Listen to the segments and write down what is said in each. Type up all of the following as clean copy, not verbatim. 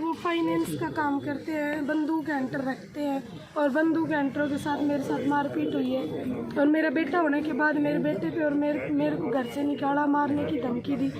वो फाइनेंस का काम करते हैं, बंदूक एंटर रखते हैं और बंदूक एंटरों के साथ मेरे साथ मारपीट हुई है। और मेरा बेटा होने के बाद मेरे बेटे पे और मेरे को घर से निकाला, मारने की धमकी दी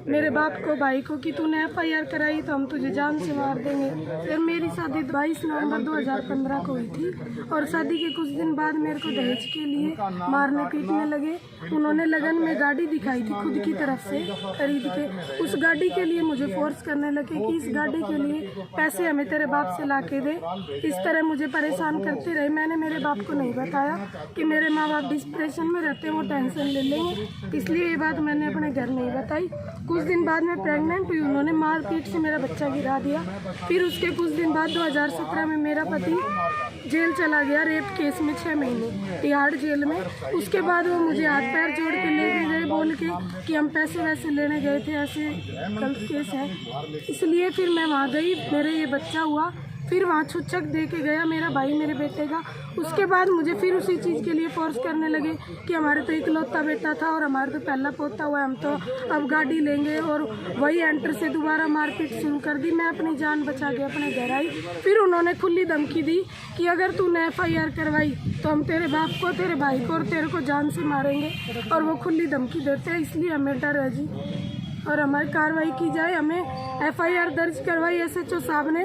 मेरे बाप को, भाई को कि तूने FIR कराई तो हम तुझे जान से मार देंगे। फिर मेरी शादी 22 नवंबर 2015 को हुई थी और शादी के कुछ दिन बाद मेरे को दहेज के लिए मारने पीटने लगे। उन्होंने लगन में गाड़ी दिखाई थी खुद की तरफ से खरीद के, उस गाड़ी के लिए मुझे फोर्स करने लगे कि इस गाड़ी के लिए पैसे हमें तेरे बाप से ला के दे। इस तरह मुझे परेशान करते रहे। मैंने मेरे बाप को नहीं बताया कि मेरे माँ बाप डिप्रेशन में रहते हैं, वो टेंशन ले लेंगे, इसलिए ये बात मैंने अपने घर नहीं बताई। कुछ दिन बाद मैं प्रेग्नेंट हुई, उन्होंने मारपीट से मेरा बच्चा गिरा दिया। फिर उसके कुछ दिन बाद 2017 में मेरा पति जेल चला गया रेप केस में 6 महीने तिहाड़ जेल में। उसके बाद वो मुझे हाथ पैर जोड़ के लेके गए बोल के कि हम पैसे वैसे लेने गए थे, ऐसे गलत केस है, इसलिए फिर मैं वहाँ गई, मेरे ये बच्चा हुआ। फिर वहाँ छुच्छक दे के गया मेरा भाई मेरे बेटे का। उसके बाद मुझे फिर उसी चीज़ के लिए फोर्स करने लगे कि हमारे तो इकलौता बेटा था और हमारे तो पहला पोता हुआ, हम तो अब गाड़ी लेंगे, और वही एंटर से दोबारा मारपीट शुरू कर दी। मैं अपनी जान बचा के अपने घर आई। फिर उन्होंने खुली धमकी दी कि अगर तूने FIR करवाई तो हम तेरे बाप को, तेरे भाई को और तेरे को जान से मारेंगे, और वो खुली धमकी देते हैं। इसलिए हमें डर है जी, और हमारी कार्रवाई की जाए। हमें FIR दर्ज करवाई, SHO साहब ने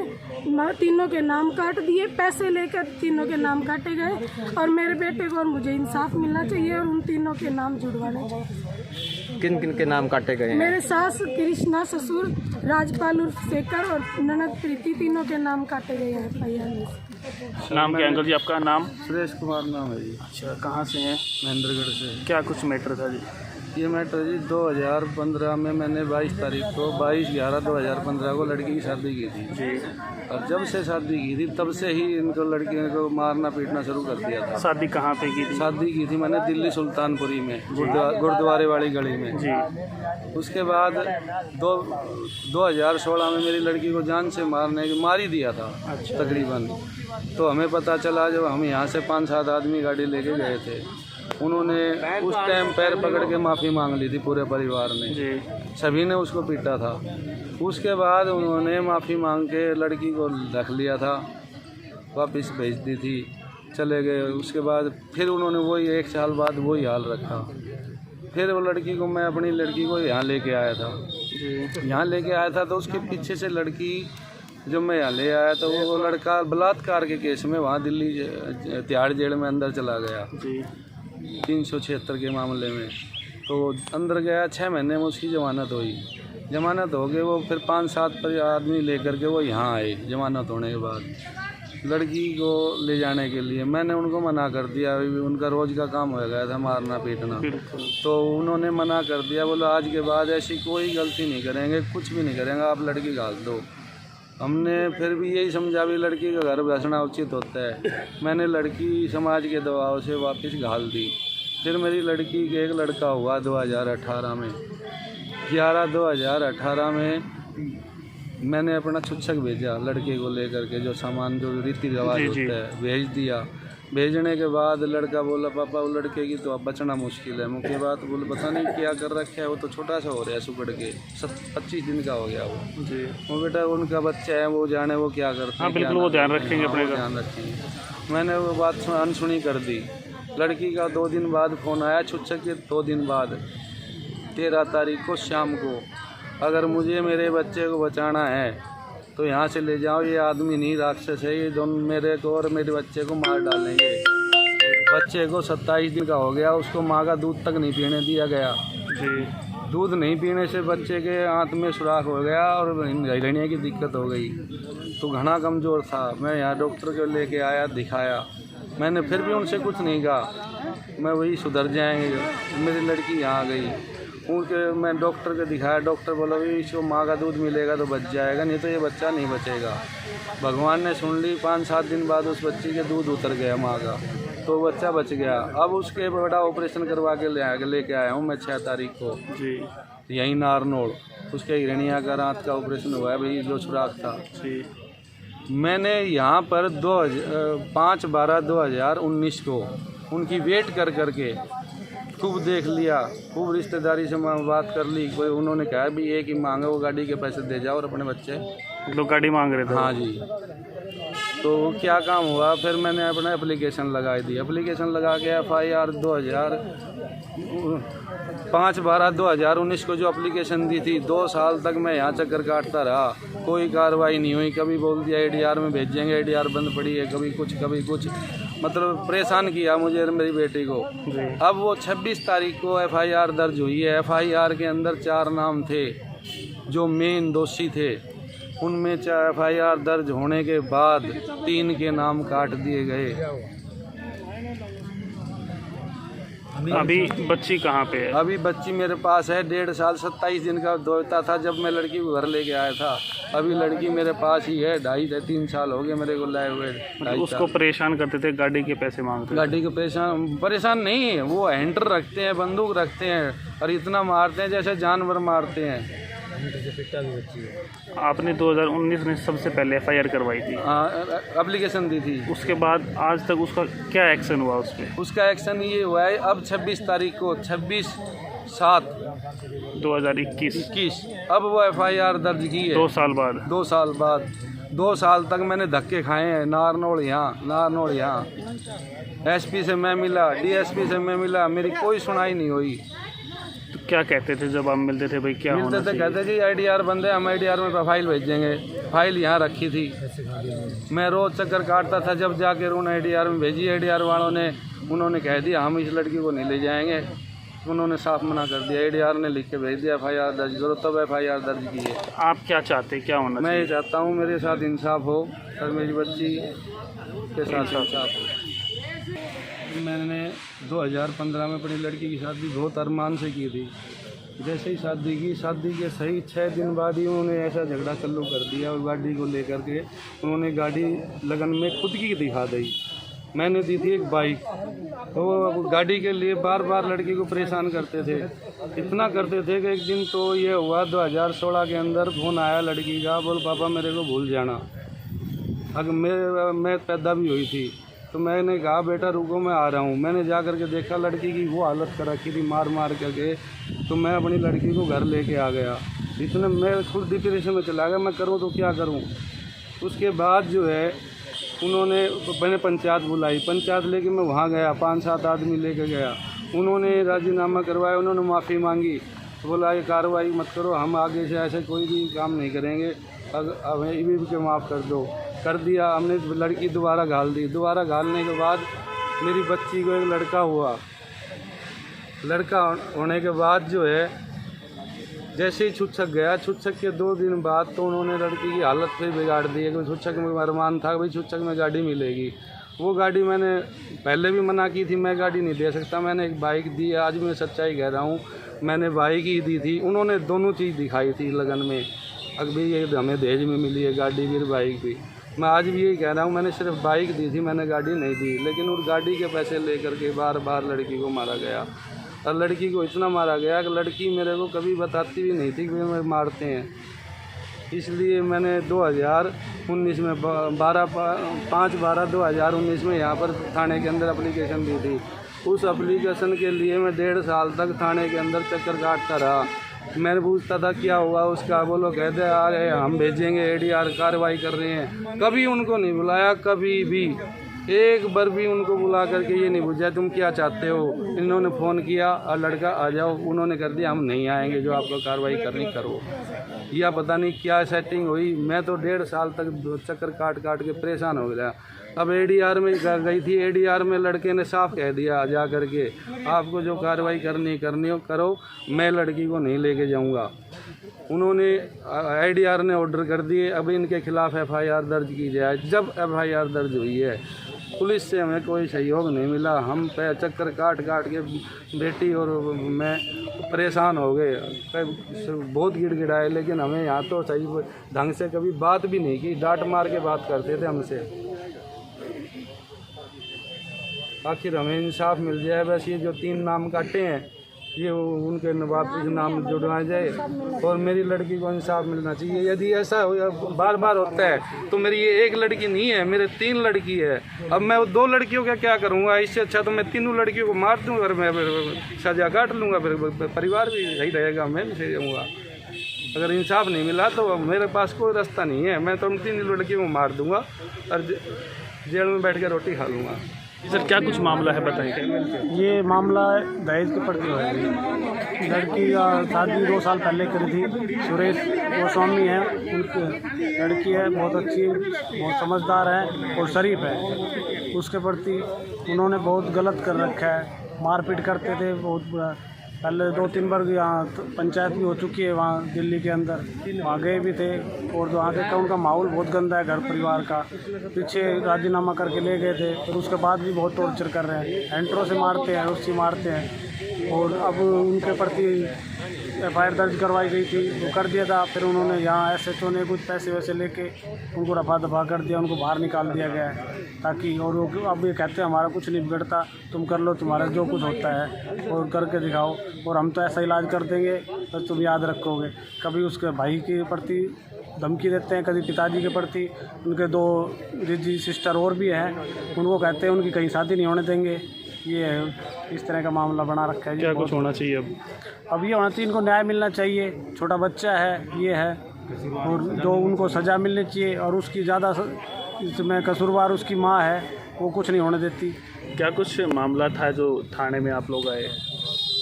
तीनों के नाम काट दिए, पैसे लेकर तीनों के नाम काटे गए, और मेरे बेटे को और मुझे इंसाफ मिलना चाहिए और उन तीनों के नाम जुड़वाने चाहिए। किन किन के नाम काटे गए हैं? मेरे सास कृष्णा, ससुर राजपाल उर्फ शेखर और ननद प्रीति, तीनों के नाम काटे गए हैं FIR में। नाम क्या अंकल जी आपका? नाम सुरेश कुमार नाम है जी। अच्छा, कहाँ से हैं? महेंद्रगढ़ से। क्या कुछ मैटर था जी? ये मैटर जी 2015 में मैंने 22 तारीख को 22/11/2015 को लड़की की शादी की थी जी। और जब से शादी की थी तब से ही इनको लड़की को मारना पीटना शुरू कर दिया था। शादी कहाँ पे की थी? शादी की थी मैंने दिल्ली सुल्तानपुरी में, गुरुद्वारे वाली गली में जी। उसके बाद 2016 में मेरी लड़की को जान से मार ही दिया था तकरीबन। तो हमें पता चला जब हम यहाँ से 5-7 आदमी गाड़ी लेके गए थे, उन्होंने उस टाइम पैर पकड़ के माफ़ी मांग ली थी पूरे परिवार ने जी। सभी ने उसको पीटा था। उसके बाद उन्होंने माफ़ी मांग के लड़की को रख लिया था, वापस भेज दी थी, चले गए। उसके बाद फिर उन्होंने वही 1 साल बाद वही हाल रखा। फिर वो लड़की को मैं अपनी लड़की को यहाँ लेके आया था। यहाँ लेके आया था तो उसके पीछे से लड़की जब मैं यहाँ ले आया तो वो लड़का बलात्कार के केस में वहाँ दिल्ली तिहाड़ जेल में अंदर चला गया जी। 376 के मामले में। तो अंदर गया, 6 महीने में उसकी ज़मानत हुई। ज़मानत हो गई, वो फिर 5-7 आदमी लेकर के वो यहाँ आए ज़मानत होने के बाद लड़की को ले जाने के लिए। मैंने उनको मना कर दिया, उनका रोज़ का काम हो गया था मारना पीटना। तो उन्होंने मना कर दिया, बोला आज के बाद ऐसी कोई गलती नहीं करेंगे, कुछ भी नहीं करेंगे, आप लड़की घाल दो। हमने फिर भी यही समझा भी लड़की का घर बसना उचित होता है। मैंने लड़की समाज के दबाव से वापस घाल दी। फिर मेरी लड़की के एक लड़का हुआ 2018 में, 11/2018 में मैंने अपना छुच्छक भेजा लड़के को लेकर के, जो सामान जो रीति रिवाज होता है भेज दिया। भेजने के बाद लड़का बोला पापा वो लड़के की तो अब बचना मुश्किल है। मुझे बात बोले पता नहीं क्या कर रखा है, वो तो छोटा सा हो रहा है सुकड़ के, 25 दिन का हो गया वो जी। वो बेटा उनका बच्चा है, वो जाने वो क्या करते हैं। हाँ बिल्कुल, वो ध्यान रखेंगे अपने का। ध्यान रखेंगे। मैंने वो बात अनसुनी कर दी। लड़की का 2 दिन बाद फ़ोन आया छुच्छक के, 2 दिन बाद 13 तारीख को शाम को, अगर मुझे मेरे बच्चे को बचाना है तो यहाँ से ले जाओ, ये आदमी नहीं राक्षस है, ये दोनों मेरे को और मेरे बच्चे को मार डालेंगे। बच्चे को 27 दिन का हो गया, उसको माँ का दूध तक नहीं पीने दिया गया जी। दूध नहीं पीने से बच्चे के आंत में सुराख हो गया और हिरण्य की दिक्कत हो गई। तो घना कमज़ोर था। मैं यहाँ डॉक्टर को लेके आया, दिखाया। मैंने फिर भी उनसे कुछ नहीं कहा, मैं वही सुधर जाएंगे। मेरी लड़की यहाँ गई, उनके मैं डॉक्टर को दिखाया। डॉक्टर बोला भी इसको माँ का दूध मिलेगा तो बच जाएगा, नहीं तो ये बच्चा नहीं बचेगा। भगवान ने सुन ली। 5-7 दिन बाद उस बच्ची के दूध उतर गया माँ का, तो बच्चा बच गया। अब उसके बड़ा ऑपरेशन करवा के लेके आया हूँ मैं 6 तारीख को जी, यहीं नारनौल। उसके हिरण्या का रात का ऑपरेशन हुआ है भाई, जो सुराख था जी। मैंने यहाँ पर 5/12/2019 को उनकी वेट कर करके खूब देख लिया, खूब रिश्तेदारी से मैं बात कर ली। कोई उन्होंने कहा भी एक ही मांगा, वो गाड़ी के पैसे दे जाओ और अपने बच्चे। लोग गाड़ी मांग रहे थे? हाँ जी। तो क्या काम हुआ, फिर मैंने अपना एप्लीकेशन लगा दी। एप्लीकेशन लगा के FIR 5/12/2019 को जो एप्लीकेशन दी थी, 2 साल तक मैं यहाँ चक्कर काटता रहा, कोई कार्रवाई नहीं हुई। कभी बोल दिया ADR में भेजेंगे, ADR बंद पड़ी है, कभी कुछ, मतलब परेशान किया मुझे और मेरी बेटी को। अब वो 26 तारीख को FIR दर्ज हुई है। FIR के अंदर 4 नाम थे जो मेन दोषी थे। उनमें FIR दर्ज होने के बाद 3 के नाम काट दिए गए। अभी बच्ची कहाँ पे है? अभी बच्ची मेरे पास है। 1.5 साल 27 दिन का दोता था जब मैं लड़की को घर लेके आया था। अभी लड़की मेरे पास ही है। 2.5-3 साल हो गए मेरे को लाए हुए। उसको परेशान करते थे, गाड़ी के पैसे मांगते थे? गाड़ी को परेशान नहीं है, वो हैंटर रखते हैं, बंदूक रखते हैं और इतना मारते हैं जैसे जानवर मारते हैं। आपने 2019 में सबसे पहले FIR करवाई थी? एप्लीकेशन दी थी। उसके बाद आज तक उसका क्या एक्शन हुआ उस पर? उसका एक्शन ये हुआ है, अब 26 तारीख को 26/7/2021 अब वो FIR दर्ज की है। 2 साल बाद? 2 साल बाद। 2 साल तक मैंने धक्के खाए हैं। नारनौल यहाँ SP से मैं मिला, DSP से मैं मिला, मेरी कोई सुनाई नहीं हुई। तो क्या कहते थे जब आप मिलते थे? भाई क्या मिलते थे, कहते थे ADR बंद है, हम ADR में फाइल भेजेंगे। फाइल यहाँ रखी थी, मैं रोज़ चक्कर काटता था। जब जाके उन्होंने ADR में भेजी, ADR वालों ने उन्होंने कह दिया हम इस लड़की को नहीं ले जाएंगे। उन्होंने साफ मना कर दिया। ADR ने लिख के भेज दिया FIR दर्ज करो, तब FIR दर्ज की है। आप क्या चाहते, क्या होना? मैं ये चाहता हूँ मेरे साथ इंसाफ हो और मेरी बच्ची के साथ इंसाफ हो। मैंने 2015 में अपनी लड़की की शादी बहुत अरमान से की थी। जैसे ही शादी के सही 6 दिन बाद ही उन्होंने ऐसा झगड़ा चालू कर दिया और गाड़ी को लेकर के उन्होंने गाड़ी लगन में खुद की दिखा दी। मैंने दी थी एक बाइक, तो वो गाड़ी के लिए बार बार लड़की को परेशान करते थे। इतना करते थे कि एक दिन तो ये हुआ 2016 के अंदर फ़ोन आया लड़की का, बोल पापा मेरे को भूल जाना। अगर मैं पैदा भी हुई थी तो मैंने कहा बेटा रुको मैं आ रहा हूँ। मैंने जा कर के देखा लड़की की वो हालत कर रखी थी मार करके, तो मैं अपनी लड़की को घर लेके आ गया। इतने मैं खुद डिप्रेशन में चला गया, मैं करूँ तो क्या करूँ। उसके बाद जो है मैंने पंचायत बुलाई, पंचायत लेके मैं वहाँ गया, 5-7 आदमी लेके गया। उन्होंने राजीनामा करवाया, उन्होंने माफ़ी मांगी, बोला ये कार्रवाई मत करो, हम आगे से ऐसे कोई भी काम नहीं करेंगे, हमें ये भी माफ़ कर दो। कर दिया। हमने लड़की दोबारा घाल दी। दोबारा घालने के बाद मेरी बच्ची को एक लड़का हुआ। लड़का होने के बाद जो है जैसे ही छुच्छक गया, छुच्छक के 2 दिन बाद तो उन्होंने लड़की की हालत फिर बिगाड़ दी है। छुच्छक में अरमान था भाई छुच्छक में गाड़ी मिलेगी। वो गाड़ी मैंने पहले भी मना की थी, मैं गाड़ी नहीं दे सकता। मैंने एक बाइक दी, आज मैं सच्चाई कह रहा हूँ, मैंने बाइक ही दी थी। उन्होंने दोनों चीज़ दिखाई थी लगन में, अभी ये हमें दहेज में मिली है गाड़ी भी बाइक भी। मैं आज भी यही कह रहा हूँ, मैंने सिर्फ बाइक दी थी, मैंने गाड़ी नहीं दी। लेकिन उस गाड़ी के पैसे लेकर के बार बार लड़की को मारा गया। और लड़की को इतना मारा गया कि लड़की मेरे को कभी बताती भी नहीं थी कि मैं मारते हैं। इसलिए मैंने 2019 में 5/12/2019 में यहाँ पर थाने के अंदर एप्लीकेशन दी थी। उस एप्लीकेशन के लिए मैं 1.5 साल तक थाने के अंदर चक्कर काटता रहा। मैंने पूछता था क्या हुआ उसका, बोलो कहते आ रहे हम भेजेंगे, ADR कार्रवाई कर रहे हैं। कभी उनको नहीं बुलाया, कभी भी एक बार भी उनको बुला करके ये नहीं पूछा तुम क्या चाहते हो। इन्होंने फ़ोन किया और लड़का आ जाओ, उन्होंने कर दिया हम नहीं आएंगे, जो आपको कार्रवाई करनी करो। या पता नहीं क्या सेटिंग हुई। मैं तो 1.5 साल तक चक्कर काट के परेशान हो गया। अब ADR में गई थी, ADR में लड़के ने साफ कह दिया जा करके आपको जो कार्रवाई करनी हो करो, मैं लड़की को नहीं लेके जाऊंगा। उन्होंने ADR ने ऑर्डर कर दिए अब इनके खिलाफ़ FIR दर्ज की जाए। जब FIR दर्ज हुई है पुलिस से हमें कोई सहयोग नहीं मिला। हम चक्कर काट के बेटी और मैं परेशान हो गए, बहुत गिड़गिड़ाए। लेकिन हमें यहाँ तो सही ढंग से कभी बात भी नहीं की, डांट मार के बात करते थे हमसे। आखिर हमें इंसाफ मिल जाए। बस ये जो 3 नाम काटे हैं ये उनके वापस नाम जुड़वाया जाए और मेरी लड़की को इंसाफ मिलना चाहिए। यदि ऐसा बार बार होता है तो मेरी ये एक लड़की नहीं है, मेरे 3 लड़की है। अब मैं वो 2 लड़कियों का क्या करूँगा? इससे अच्छा तो मैं तीनों लड़कियों को मार दूँगा और मैं सजा काट लूँगा, फिर परिवार भी सही रहेगा, मैं भी सही रहूँगा। अगर इंसाफ नहीं मिला तो मेरे पास कोई रास्ता नहीं है, मैं तो उन 3 लड़कियों को मार दूँगा और जेल में बैठ कर रोटी खा लूँगा। सर क्या कुछ मामला है बताइए। ये मामला दहेज के प्रति है। लड़की का शादी 2 साल पहले करी थी। सुरेश गोस्वामी है, उनकी लड़की है, बहुत अच्छी, बहुत समझदार है और शरीफ है। उसके प्रति उन्होंने बहुत गलत कर रखा है, मारपीट करते थे बहुत बुरा। पहले 2-3 बार यहाँ पंचायत भी हो चुकी है वहाँ दिल्ली के अंदर, वहाँ गए भी थे। और वहाँ के उनका माहौल बहुत गंदा है, घर परिवार का। पीछे राजीनामा करके ले गए थे, और उसके बाद भी बहुत टॉर्चर कर रहे हैं, एंट्रो से मारते हैं, उससे मारते हैं। और अब उनके प्रति FIR दर्ज करवाई गई थी, वो कर दिया था। फिर उन्होंने यहाँ SHO ने कुछ पैसे वैसे लेके उनको रफा दफा कर दिया, उनको बाहर निकाल दिया गया है ताकि। और वो अब ये कहते हैं हमारा कुछ नहीं बिगड़ता, तुम कर लो, तुम्हारा जो कुछ होता है और करके दिखाओ, और हम तो ऐसा इलाज कर देंगे बस तुम याद रखोगे। कभी उसके भाई के प्रति धमकी देते हैं, कभी पिताजी के प्रति। उनके 2 जीजी सिस्टर और भी हैं, उनको कहते हैं उनकी कहीं शादी नहीं होने देंगे। ये इस तरह का मामला बना रखा है। क्या कुछ होना चाहिए अब ये होना चाहिए, इनको न्याय मिलना चाहिए। छोटा बच्चा है, ये है, और जो उनको सज़ा मिलनी चाहिए। और उसकी ज़्यादा इसमें कसूरवार उसकी माँ है, वो कुछ नहीं होने देती। क्या कुछ मामला था जो थाने में आप लोग आए?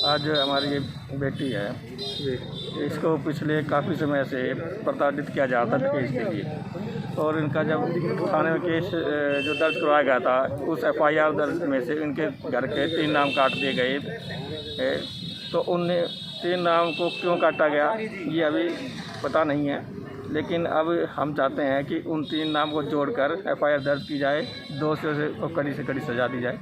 आज हमारी ये बेटी है, इसको पिछले काफ़ी समय से प्रताड़ित किया जा रहा था केस के लिए। और इनका जब थाने में केस जो दर्ज करवाया गया था, उस FIR दर्ज में से इनके घर के 3 नाम काट दिए गए। तो उन 3 नाम को क्यों काटा गया ये अभी पता नहीं है, लेकिन अब हम चाहते हैं कि उन 3 नाम को जोड़कर FIR दर्ज की जाए, दोषियों को कड़ी से कड़ी सजा दी जाए,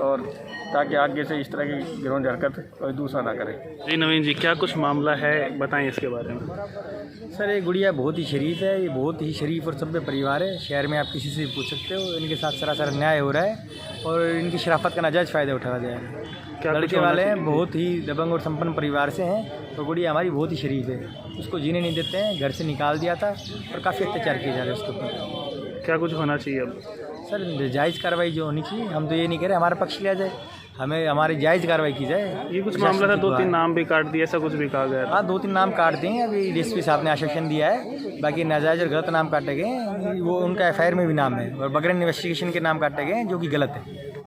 और ताकि आगे से इस तरह की घिनौनी हरकत कोई दूसरा ना करे। जी नवीन जी, क्या कुछ मामला है बताएं इसके बारे में। सर ये गुड़िया बहुत ही शरीफ है, ये बहुत ही शरीफ और सभ्य परिवार है। शहर में आप किसी से भी पूछ सकते हो, इनके साथ सरासर अन्याय हो रहा है और इनकी शराफत का नाजायज़ फ़ायदा उठाया जा रहा है। लड़के वाले हैं, बहुत ही दबंग और संपन्न परिवार से हैं, और गुड़िया हमारी बहुत ही शरीफ है। उसको जीने नहीं देते हैं, घर से निकाल दिया था और काफ़ी अत्याचार किए जा रहे हैं उसके ऊपर। क्या कुछ होना चाहिए अब? सर जायज़ कार्रवाई जो होनी चाहिए, हम तो ये नहीं कह रहे हमारा पक्ष लिया जाए, हमें हमारी जायज़ कार्रवाई की जाए। ये कुछ मामला था, 2-3 नाम भी काट दिए, ऐसा कुछ भी कहा गया था। हाँ 2-3 नाम काट दिए हैं, अभी DSP साहब ने आश्वासन दिया है। बाकी नाजायज़ और गलत नाम काटे गए हैं, वो उनका FIR में भी नाम है, और बगैर इन्वेस्टिगेशन के नाम काटे गए हैं जो कि गलत है।